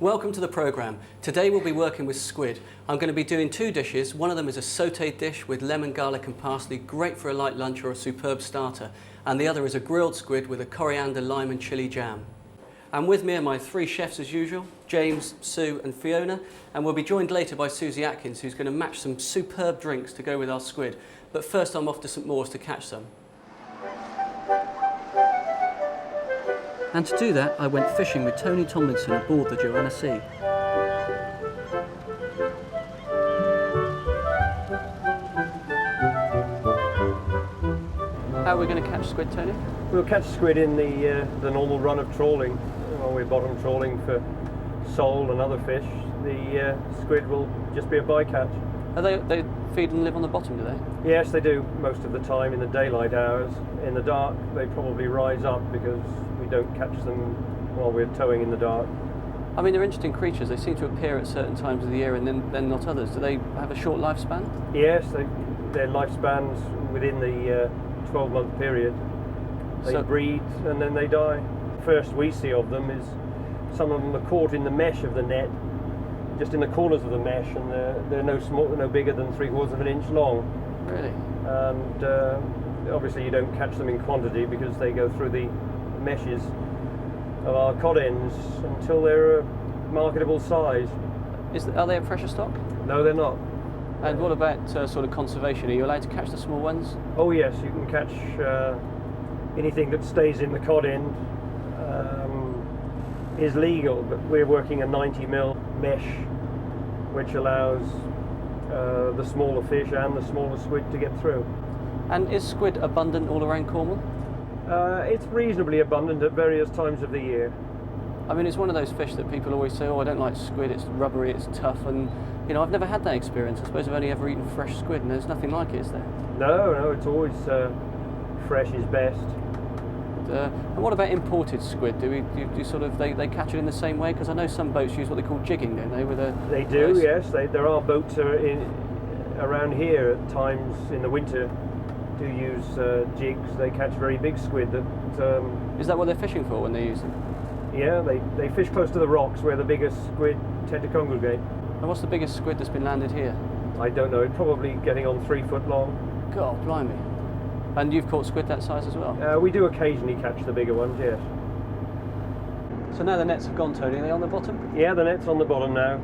Welcome to the programme. Today we'll be working with squid. I'm going to be doing two dishes. One of them is a sautéed dish with lemon, garlic and parsley, great for a light lunch or a superb starter. And the other is a grilled squid with a coriander, lime and chilli jam. And with me are my three chefs as usual, James, Sue and Fiona. And we'll be joined later by Susie Atkins, who's going to match some superb drinks to go with our squid. But first I'm off to St Maur's to catch some. And to do that, I went fishing with Tony Tomlinson aboard the Joanna Sea. How are we going to catch squid, Tony? We'll catch squid in the normal run of trawling. When we're bottom trawling for sole and other fish, the squid will just be a bycatch. Are they feed and live on the bottom, do they? Yes, they do most of the time in the daylight hours. In the dark, they probably rise up because we don't catch them while we're towing in the dark. I mean, they're interesting creatures. They seem to appear at certain times of the year and then not others. Do they have a short lifespan? Yes, their lifespans within the 12-month period. They breed and then they die. First we see of them is some of them are caught in the mesh of the net, just in the corners of the mesh, and they're no bigger than 3/4 of an inch long. Really? And obviously you don't catch them in quantity because they go through the meshes of our cod ends until they're a marketable size. Are they a precious stock? No, they're not. And what about sort of conservation? Are you allowed to catch the small ones? Oh yes, you can catch anything that stays in the cod end is legal, but we're working a 90mm mesh which allows the smaller fish and the smaller squid to get through. And is squid abundant all around Cornwall? It's reasonably abundant at various times of the year. I mean, it's one of those fish that people always say, oh, I don't like squid, it's rubbery, it's tough, and you know, I've never had that experience. I suppose I've only ever eaten fresh squid and there's nothing like it, is there? No, it's always fresh is best. And what about imported squid? Do sort of they catch it in the same way? Because I know some boats use what they call jigging, don't they? They do, yes. There are boats around here at times in the winter do use jigs. They catch very big squid. Is that what they're fishing for when they use them? Yeah, they fish close to the rocks where the biggest squid tend to congregate. And what's the biggest squid that's been landed here? I don't know. It's probably getting on 3 foot long. God, blimey. And you've caught squid that size as well? We do occasionally catch the bigger ones, yes. So now the nets have gone, Tony, are they on the bottom? Yeah, the net's on the bottom now.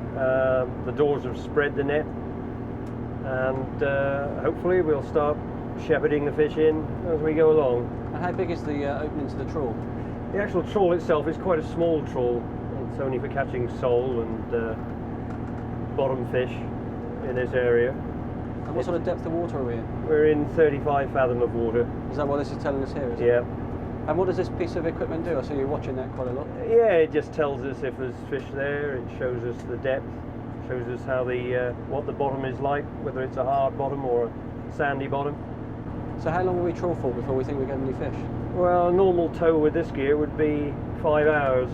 The doors have spread the net, and hopefully we'll start shepherding the fish in as we go along. And how big is the opening to the trawl? The actual trawl itself is quite a small trawl. It's only for catching sole and bottom fish in this area. And what sort of depth of water are we in? We're in 35 fathom of water. Is that what this is telling us here? Yeah. And what does this piece of equipment do? I see you're watching that quite a lot. Yeah, it just tells us if there's fish there. It shows us the depth. Shows us how what the bottom is like, whether it's a hard bottom or a sandy bottom. So how long will we trawl for before we think we're getting any fish? Well, a normal tow with this gear would be 5 hours.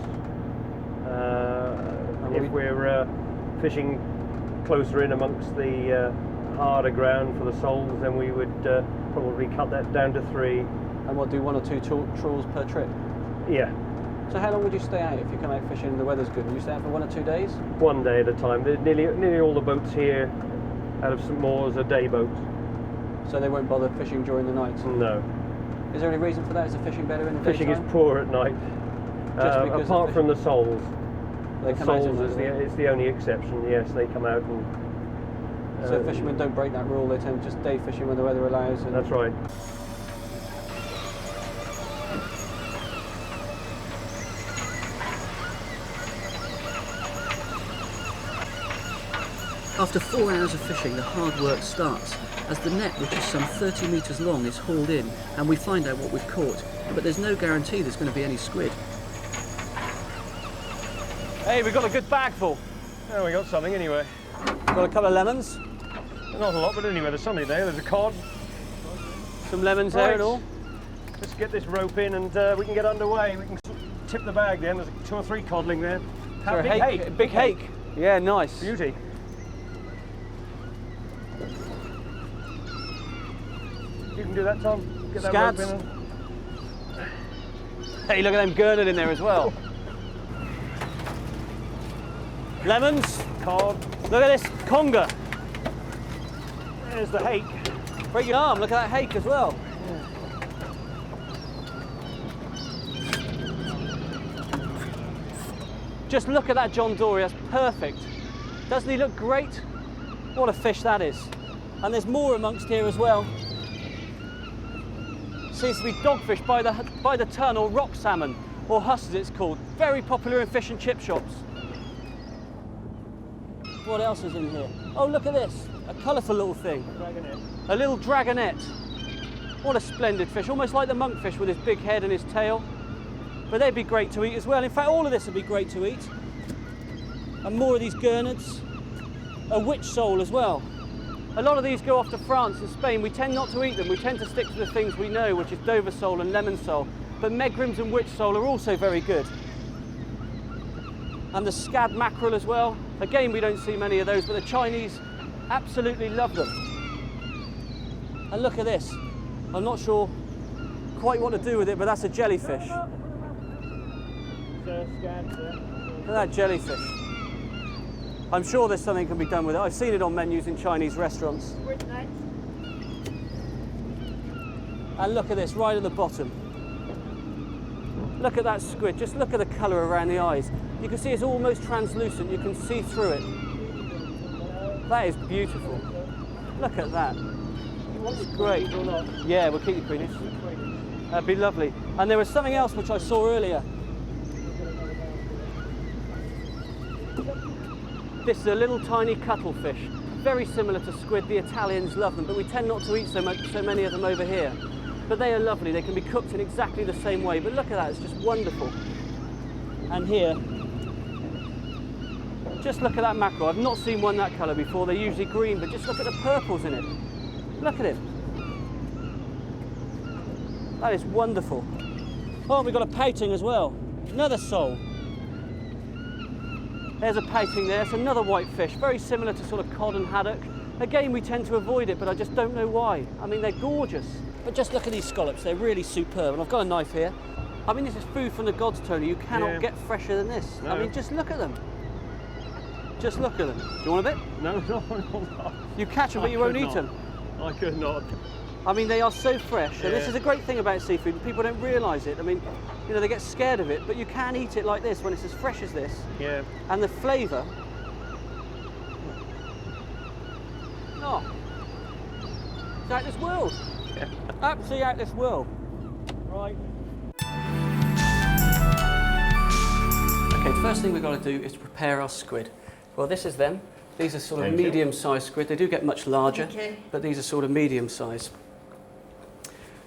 If we're fishing closer in amongst the harder ground for the soles, then we would probably cut that down to 3. And what, do 1 or 2 trawls per trip? Yeah. So how long would you stay out if you come out fishing and the weather's good? Would you stay out for 1 or 2 days? 1 day at a time. Nearly all the boats here out of St Maur's are day boats. So they won't bother fishing during the night? No. Is there any reason for that? Is the fishing better in the daytime? Fishing is poor at night. Apart from the soles. They come out is the only exception. Yes, they come out and. So fishermen don't break that rule. They tend to just day fishing when the weather allows. And that's right. After 4 hours of fishing, the hard work starts, as the net, which is some 30 metres long, is hauled in and we find out what we've caught. But there's no guarantee there's going to be any squid. Hey, we've got a good bag full. Oh, we got something anyway. Got a couple of lemons. Not a lot, but anyway, there's something there. There's a cod. Some lemons there and all. Let's get this rope in and we can get underway. We can tip the bag then. There's 2 or 3 codling there. Big hake. Big hake. Yeah, nice. Beauty. You can do that, Tom. Get that rope in. Hey, look at them gurnard in there as well. Lemons. Cod. Look at this conger. There's the hake. Break your arm, look at that hake as well. Just look at that John Dory, that's perfect. Doesn't he look great? What a fish that is. And there's more amongst here as well. Seems to be dogfish by the ton, or rock salmon, or huss as it's called. Very popular in fish and chip shops. What else is in here? Oh, look at this, a colourful little thing. Dragonette. A little dragonette. What a splendid fish, almost like the monkfish with his big head and his tail. But they'd be great to eat as well. In fact, all of this would be great to eat. And more of these gurnards. A witch sole as well. A lot of these go off to France and Spain. We tend not to eat them. We tend to stick to the things we know, which is Dover sole and lemon sole. But megrims and witch sole are also very good. And the scad mackerel as well. Again, we don't see many of those, but the Chinese absolutely love them. And look at this. I'm not sure quite what to do with it, but that's a jellyfish. Look at that jellyfish. I'm sure there's something can be done with it. I've seen it on menus in Chinese restaurants. And look at this, right at the bottom. Look at that squid, just look at the colour around the eyes. You can see it's almost translucent, you can see through it. That is beautiful. Look at that. It's great. Yeah, we'll keep the queenish. That'd be lovely. And there was something else which I saw earlier. This is a little tiny cuttlefish, very similar to squid. The Italians love them, but we tend not to eat so many of them over here. But they are lovely. They can be cooked in exactly the same way. But look at that, it's just wonderful. And here, just look at that mackerel. I've not seen one that colour before. They're usually green, but just look at the purples in it. Look at it. That is wonderful. Oh, we've got a pouting as well. Another sole. There's a pouting there, it's another white fish, very similar to sort of cod and haddock. Again, we tend to avoid it, but I just don't know why. I mean, they're gorgeous. But just look at these scallops, they're really superb. And I've got a knife here. I mean, this is food from the gods, Tony. You cannot get fresher than this. No. I mean, just look at them. Just look at them. Do you want a bit? No, no. You catch them, but you won't eat them. I could not. I mean, they are so fresh, and this is a great thing about seafood. People don't realise it. I mean, you know, they get scared of it, but you can eat it like this when it's as fresh as this. Yeah. And the flavour. Oh, it's out of this world. Yeah. Absolutely out of this world. Right. Okay, the first thing we've got to do is to prepare our squid. Well, this is them. These are sort of medium-sized squid. They do get much larger, but these are sort of medium-sized.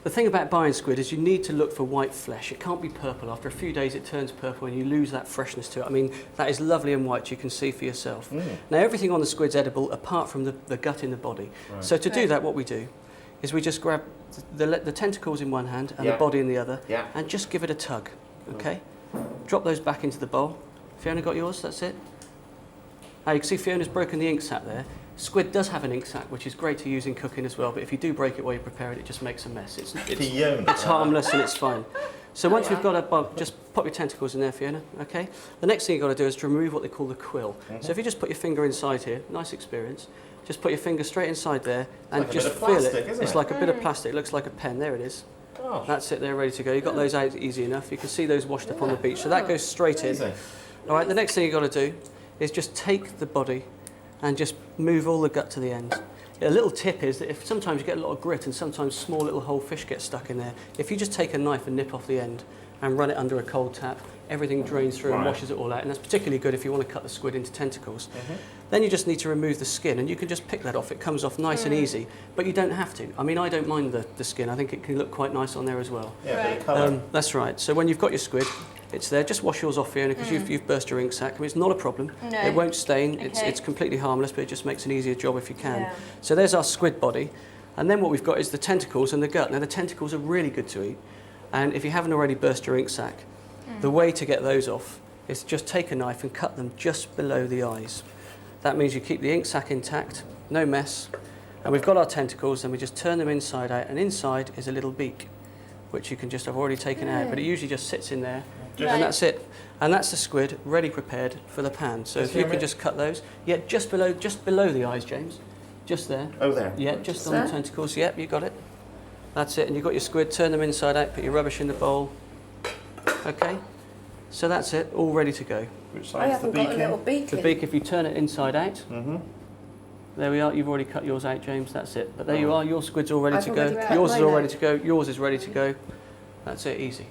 The thing about buying squid is you need to look for white flesh. It can't be purple. After a few days it turns purple and you lose that freshness to it. I mean, that is lovely and white, you can see for yourself. Now, everything on the squid's edible apart from the gut in the body. Right. So to do that, what we do is we just grab the tentacles in one hand and the body in the other and just give it a tug, okay? Drop those back into the bowl. Fiona got yours, that's it? Now you can see Fiona's broken the ink sac there. Squid does have an ink sac, which is great to use in cooking as well, but if you do break it while you prepare it, it just makes a mess. It's harmless and it's fine. So once we've got a bug, just pop your tentacles in there, Fiona, okay? The next thing you've got to do is to remove what they call the quill. So if you just put your finger inside here, nice experience, just put your finger straight inside there and like just feel it. It's like a bit of plastic, it looks like a pen, there it is. Gosh. That's it, they're ready to go. You've got those out easy enough. You can see those washed up on the beach, so that goes straight in. All right, the next thing you've got to do is just take the body and just move all the gut to the end. A little tip is that if sometimes you get a lot of grit and sometimes small little whole fish get stuck in there, if you just take a knife and nip off the end and run it under a cold tap, everything drains through and washes it all out, and that's particularly good if you want to cut the squid into tentacles. Then you just need to remove the skin, and you can just pick that off. It comes off nice and easy, but you don't have to. I mean, I don't mind the skin. I think it can look quite nice on there as well. Yeah, that's right. So when you've got your squid, it's there. Just wash yours off, Fiona, because you've burst your ink sac. I mean, it's not a problem. No. It won't stain. It's completely harmless, but it just makes an easier job if you can. Yeah. So there's our squid body. And then what we've got is the tentacles and the gut. Now, the tentacles are really good to eat. And if you haven't already burst your ink sac, the way to get those off is just take a knife and cut them just below the eyes. That means you keep the ink sac intact, no mess. And we've got our tentacles, and we just turn them inside out. And inside is a little beak, which you can just have already taken out. But it usually just sits in there And that's it. And that's the squid ready prepared for the pan. So if you could just cut those. Yeah, just below the eyes, James. Just there. Oh, there. Yeah, just on the tentacles. Yep, you got it. That's it. And you've got your squid. Turn them inside out. Put your rubbish in the bowl. Okay. So that's it. All ready to go. Which I side's the haven't beak got a little in? beak The in. beak, if you turn it inside out. There we are. You've already cut yours out, James. That's it. But there you are. Your squid's all ready I've to go. already cut Yours is mine all out. ready to go. Yours is ready to go. That's it. Easy.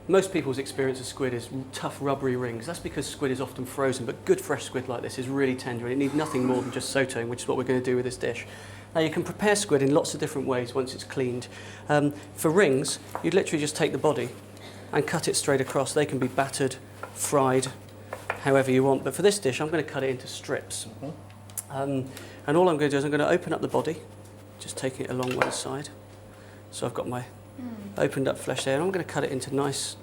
Most people's experience of squid is tough, rubbery rings. That's because squid is often frozen, but good fresh squid like this is really tender and it needs nothing more than just sautéing, which is what we're going to do with this dish. Now you can prepare squid in lots of different ways once it's cleaned. For rings, you'd literally just take the body and cut it straight across. They can be battered, fried, however you want. But for this dish, I'm going to cut it into strips. And all I'm going to do is I'm going to open up the body, just taking it along one side. So I've got my opened up flesh there, and I'm going to cut it into nice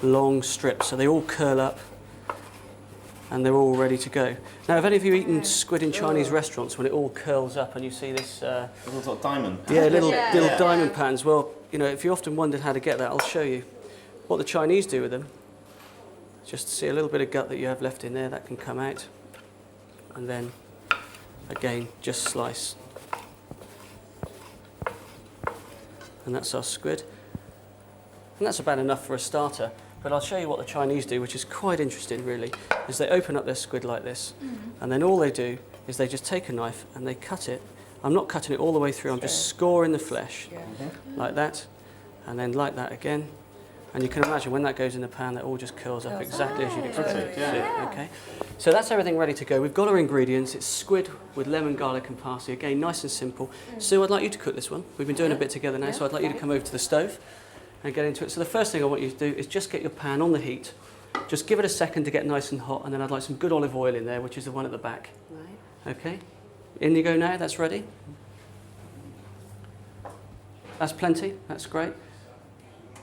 long strips so they all curl up and they're all ready to go. Now, have any of you eaten squid in Chinese restaurants when it all curls up and you see this? Little sort of diamond. Yeah, little diamond patterns. Well, you know, if you often wondered how to get that, I'll show you what the Chinese do with them. Just see a little bit of gut that you have left in there, that can come out, and then again just slice. And that's our squid. And that's about enough for a starter. But I'll show you what the Chinese do, which is quite interesting really, is they open up their squid like this, and then all they do is they just take a knife and they cut it. I'm not cutting it all the way through, I'm just scoring the flesh, like that, and then like that again. And you can imagine when that goes in the pan, that all just curls up exactly as you'd expect it to. Okay. So that's everything ready to go. We've got our ingredients. It's squid with lemon, garlic and parsley. Again, nice and simple. Sue, I'd like you to cook this one. We've been doing a bit together now, so I'd like you to come over to the stove and get into it. So the first thing I want you to do is just get your pan on the heat. Just give it a second to get nice and hot, and then I'd like some good olive oil in there, which is the one at the back. Right. Okay. In you go now. That's ready. That's plenty. That's great.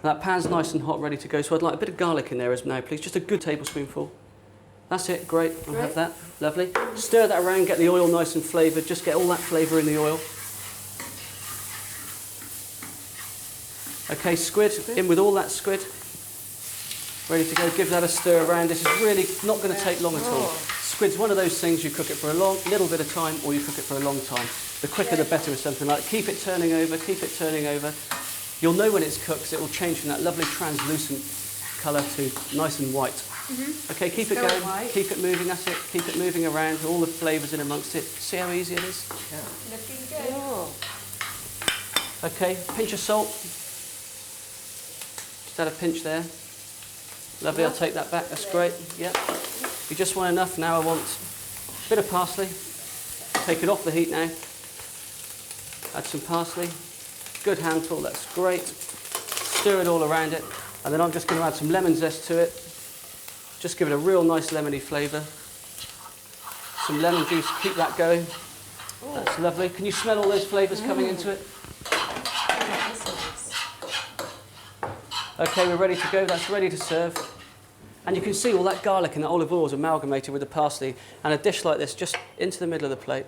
That pan's nice and hot, ready to go. So I'd like a bit of garlic in there as now, please. Just a good tablespoonful. That's it. Great. I'll have that. Lovely. Stir that around. Get the oil nice and flavoured. Just get all that flavour in the oil. Okay, squid. In with all that squid. Ready to go. Give that a stir around. This is really not going to take long at all. Squid's one of those things you cook it for a little bit of time, or you cook it for a long time. The quicker the better with something like that. Keep it turning over. Keep it turning over. You'll know when it's cooked, 'cause it will change from that lovely translucent colour to nice and white. Okay, keep it going, keep it moving, that's it. Keep it moving around, all the flavours in amongst it. See how easy it is? Looking good. Okay, pinch of salt. Just add a pinch there. Lovely, I'll take that back, that's great. Yep. You just want enough, now I want a bit of parsley. Take it off the heat now. Add some parsley. Good handful, that's great. Stir it all around it, and then I'm just going to add some lemon zest to it. Just give it a real nice lemony flavour. Some lemon juice, keep that going. That's lovely. Can you smell all those flavours coming into it? Okay, we're ready to go. That's ready to serve. And you can see all that garlic and that olive oil is amalgamated with the parsley. And a dish like this, just into the middle of the plate.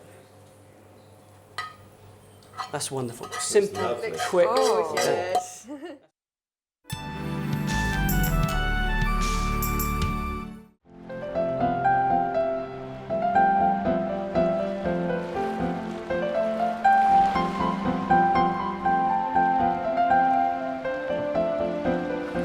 That's wonderful. Simple, quick. Oh, yes.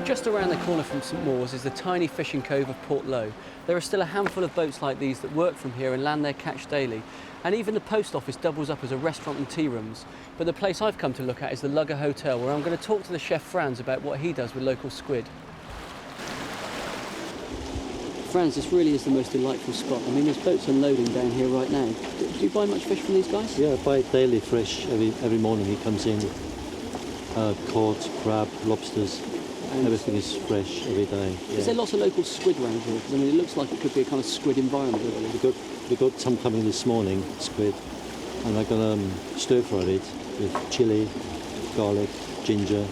Just around the corner from St Mawes is the tiny fishing cove of Port Low. There are still a handful of boats like these that work from here and land their catch daily. And even the post office doubles up as a restaurant and tea rooms. But the place I've come to look at is the Luggar Hotel, where I'm going to talk to the chef Franz about what he does with local squid. Franz, this really is the most delightful spot. I mean, there's boats unloading down here right now. Do you buy much fish from these guys? Yeah, I buy daily fresh. Every morning he comes in. Cod, crab, lobsters. Everything is fresh every day. Yeah. Is there lots of local squid around here? Because I mean, it looks like it could be a kind of squid environment. Really. We got some coming this morning, squid, and I'm gonna stir fry it with chili, garlic, ginger,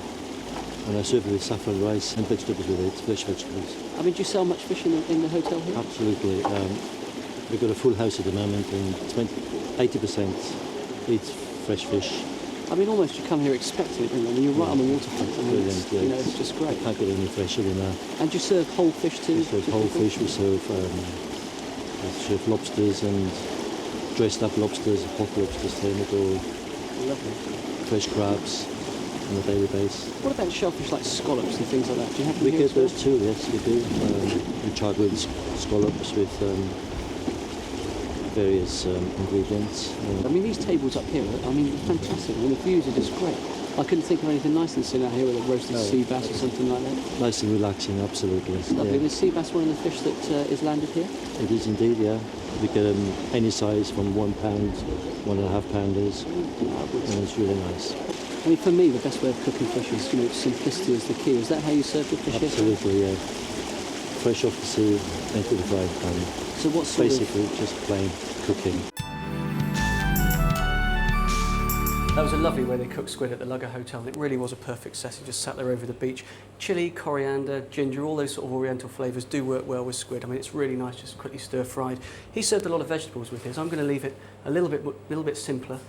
and I serve it with saffron rice and vegetables with it, fresh vegetables. I mean, do you sell much fish in the hotel here? Absolutely. We've got a full house at the moment, and 80% eats fresh fish, I mean, almost you come here expecting it, don't you? I mean, you're right on the waterfront. I mean, Brilliant, it's, yeah. you know, it's just great. Can't get any fresher than that. And you serve whole fish too? We serve whole fish, we serve lobsters and dressed up lobsters, hot lobsters, thermidor, Lovely. fresh crabs on a daily basis. What about shellfish like scallops and things like that? Do you have them We here get as well? those too, yes, we do. We charcoal scallops with various ingredients. I mean, these tables up here, I mean, fantastic. I mean, the views are just great. I couldn't think of anything nicer than sitting out here with a roasted sea bass or something like that. Nice and relaxing, absolutely. Lovely. Yeah. And is sea bass one of the fish that is landed here? It is indeed, yeah. We get any size from £1, 1.5 pounders, and it's really nice. I mean, for me, the best way of cooking fish is, you know, simplicity is the key. Is that how you serve your fish here? Absolutely, yeah. Fresh off the sea, into the frying pan. So what sort Basically, just plain cooking. That was a lovely way they cooked squid at the Luggar Hotel. It really was a perfect setting, just sat there over the beach. Chili, coriander, ginger, all those sort of oriental flavours do work well with squid. I mean, it's really nice, just quickly stir-fried. He served a lot of vegetables with his. I'm going to leave it a little bit simpler.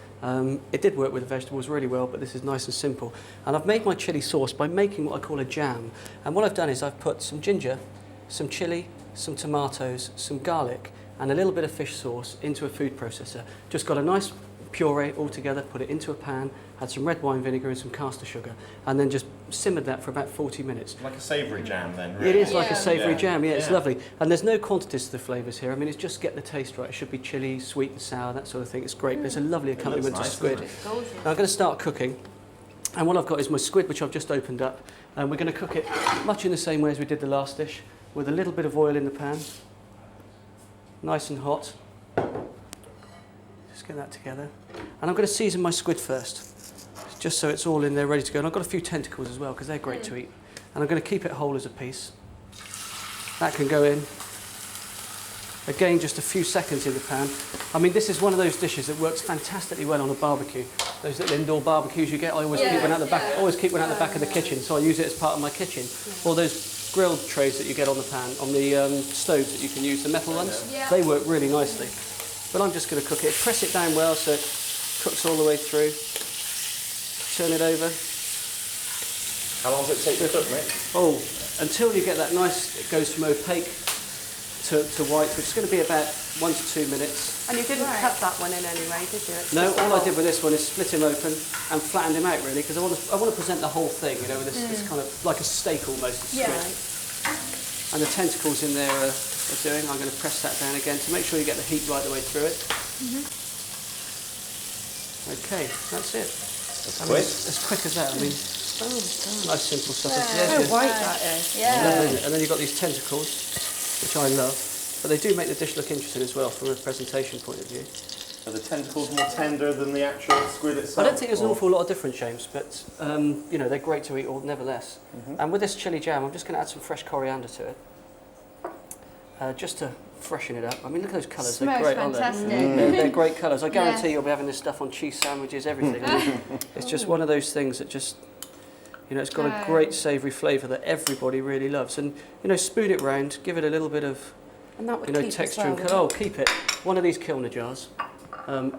It did work with the vegetables really well, but this is nice and simple. And I've made my chili sauce by making what I call a jam. And what I've done is I've put some ginger, some chili, some tomatoes, some garlic, and a little bit of fish sauce into a food processor. Just got a nice puree all together, put it into a pan, had some red wine vinegar and some caster sugar, and then just simmered that for about 40 minutes. Like a savoury jam then, really? It is like a Yeah. savoury Yeah. jam, yeah, it's Yeah. lovely. And there's no quantities to the flavours here. I mean, it's just get the taste right. It should be chilli, sweet and sour, that sort of thing. It's great. There's a lovely accompaniment nice, to squid. doesn't It's gorgeous. Now I'm going to start cooking, and what I've got is my squid, which I've just opened up, and we're going to cook it much in the same way as we did the last dish, with a little bit of oil in the pan, nice and hot. Just get that together. And I'm going to season my squid first, just so it's all in there ready to go. And I've got a few tentacles as well, because they're great to eat. And I'm going to keep it whole as a piece. That can go in. Again, just a few seconds in the pan. I mean, this is one of those dishes that works fantastically well on a barbecue. Those little indoor barbecues you get, I always keep one out the back. Always keep one out the back of the kitchen, so I use it as part of my kitchen. Or those grilled trays that you get on the pan, on the stoves that you can use, the metal ones. Yeah. They work really nicely. But I'm just going to cook it. Press it down well so it cooks all the way through. Turn it over. How long does it take to cook, Mick? Oh, until you get that nice, it goes from opaque to white, which is going to be about 1 to 2 minutes. And you didn't cut that one in anyway, did you? It's No, just all I a did with this one is split him open and flattened him out really, because I want to present the whole thing, you know, with this kind of like a steak almost of squid. Yeah. And the tentacles in there are doing. I'm going to press that down again to make sure you get the heat right the way through it. Okay, that's it. That's I mean, quick. as quick as that. I mean, nice simple stuff. Yeah. There's your- White that is. Lovely. And then you've got these tentacles, which I love. But they do make the dish look interesting as well from a presentation point of view. Are the tentacles more tender than the actual squid itself? I don't think there's an or- awful lot of difference, James, but you know, they're great to eat, or nevertheless. And with this chili jam, I'm just going to add some fresh coriander to it, just to freshen it up. I mean, look at those colours; they're Smells great, aren't they? fantastic. They're great colours. I guarantee Yeah. you'll be having this stuff on cheese sandwiches, everything. It's just one of those things that just, you know, it's got a great savoury flavour that everybody really loves. And you know, spoon it round, give it a little bit of, And that would you know, keep texture as and well, colour. Oh, keep it. One of these Kilner jars.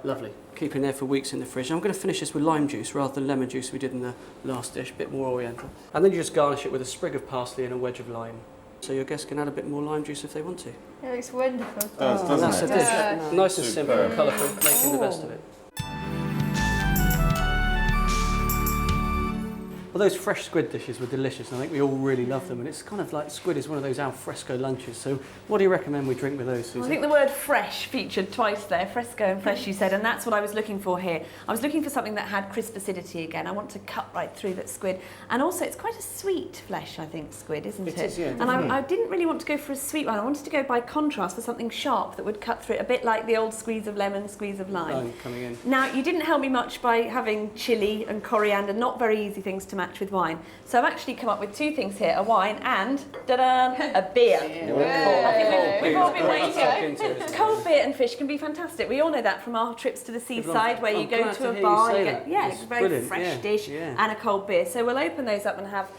Lovely. Keep in there for weeks in the fridge. I'm going to finish this with lime juice rather than lemon juice we did in the last dish, a bit more oriental. And then you just garnish it with a sprig of parsley and a wedge of lime. So your guests can add a bit more lime juice if they want to. It looks wonderful. Does, And doesn't that's it? the dish. Yeah. Nice and simple, Superb. colourful, making the best of it. Well, those fresh squid dishes were delicious, and I think we all really love them. And it's kind of like squid is one of those al fresco lunches. So what do you recommend we drink with those, Susie? I think the word fresh featured twice there, fresco and fresh you said, and that's what I was looking for here. I was looking for something that had crisp acidity again. I want to cut right through that squid. And also it's quite a sweet flesh, I think, squid, isn't it? It is, yeah, And definitely. I didn't really want to go for a sweet one. I wanted to go by contrast for something sharp that would cut through it, a bit like the old squeeze of lemon, squeeze of lime. Lime coming in. Now, you didn't help me much by having chilli and coriander, not very easy things to match with wine. So I've actually come up with two things here, a wine and, da-da, a beer. I think we've all been waiting. Cold beer and fish can be fantastic. We all know that from our trips to the seaside where you I'm go glad to to a hear you bar, say you that. get, yeah, It's it's a very brilliant, fresh yeah, dish yeah. and a cold beer. So we'll open those up and have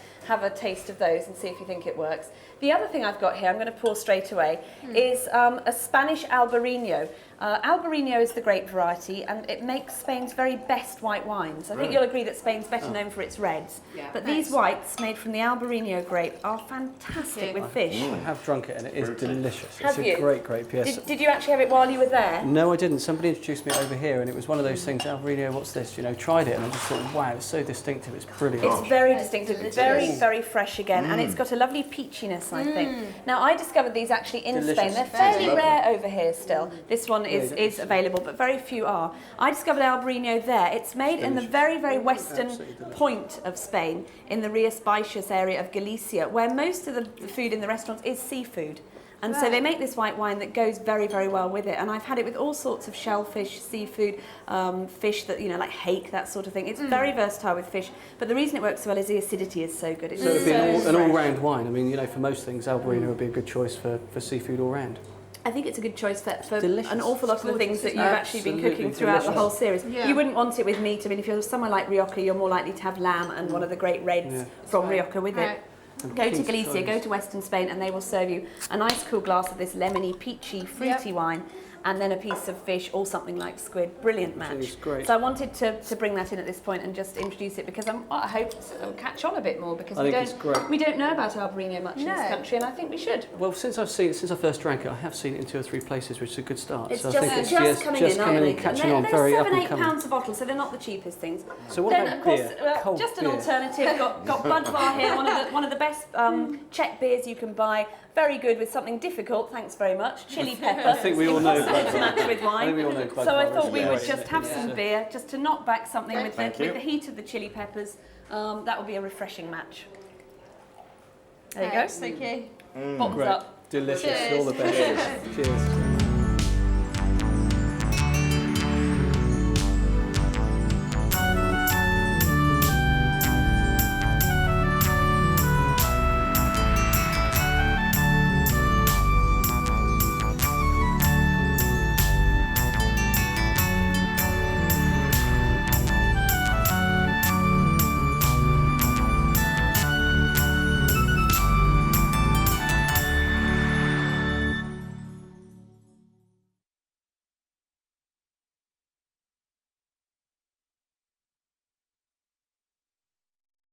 a taste of those and see if you think it works. The other thing I've got here, I'm going to pour straight away, is a Spanish albariño. Albariño is the grape variety, and it makes Spain's very best white wines. I think you'll agree that Spain's better known for its reds. Yeah. But these whites, made from the Albariño grape, are fantastic with fish. I have drunk it and it is delicious. Have it's you? a great grape, yes. Did you actually have it while you were there? No, I didn't. Somebody introduced me over here and it was one of those things, Albariño, what's this? You know, tried it and I just thought, wow, it's so distinctive, it's brilliant. It's very distinctive, very, very fresh again, and it's got a lovely peachiness, I think. Now, I discovered these actually in Spain. They're fairly rare over here still. This one is available, but very few are. I discovered Albariño there. It's made in the very, very western point of Spain, in the Rías Baixas area of Galicia, where most of the food in the restaurants is seafood. And so they make this white wine that goes very, very well with it. And I've had it with all sorts of shellfish, seafood, fish that, you know, like hake, that sort of thing. It's very versatile with fish. But the reason it works so well is the acidity is so good. It's So it would be so an fresh. all-round wine. I mean, you know, for most things, Albariño would be a good choice for seafood all-round. I think it's a good choice for Delicious. an awful lot of the things that you've actually been Absolutely cooking throughout the delicious. whole series. Yeah. You wouldn't want it with meat. I mean, if you're somewhere like Rioja, you're more likely to have lamb and one of the great reds from Rioja with Right. it. Go to Galicia, go to Western Spain, and they will serve you a nice cool glass of this lemony, peachy, fruity wine, and then a piece of fish or something like squid. Brilliant match. It's great. So I wanted to bring that in at this point and just introduce it because I hope it'll catch on a bit more because I think it's great. we don't know about Albariño much in this country, and I think we should. Well, since I first drank it, I have seen it in 2 or 3 places, which is a good start. It's so just, I think it's just coming just in, coming aren't in, they? catching And on, they're very up and £7-8 coming. a bottle, so they're not the cheapest things. So what Then, about of course, beer? Cold just an beer. alternative. Got Budvar here, one of the best Czech beers you can buy. Very good with something difficult. Thanks very much. Chili pepper. I think we all know Impossible to Budvar. match with wine. I think we all know So I Budvar thought is we great. would just have some beer, just to knock back something with Thank the you. heat of the chili peppers. That would be a refreshing match. There you go. Thanks, thank you. Bottoms Great. up. Delicious. Cheers. All the best. Cheers.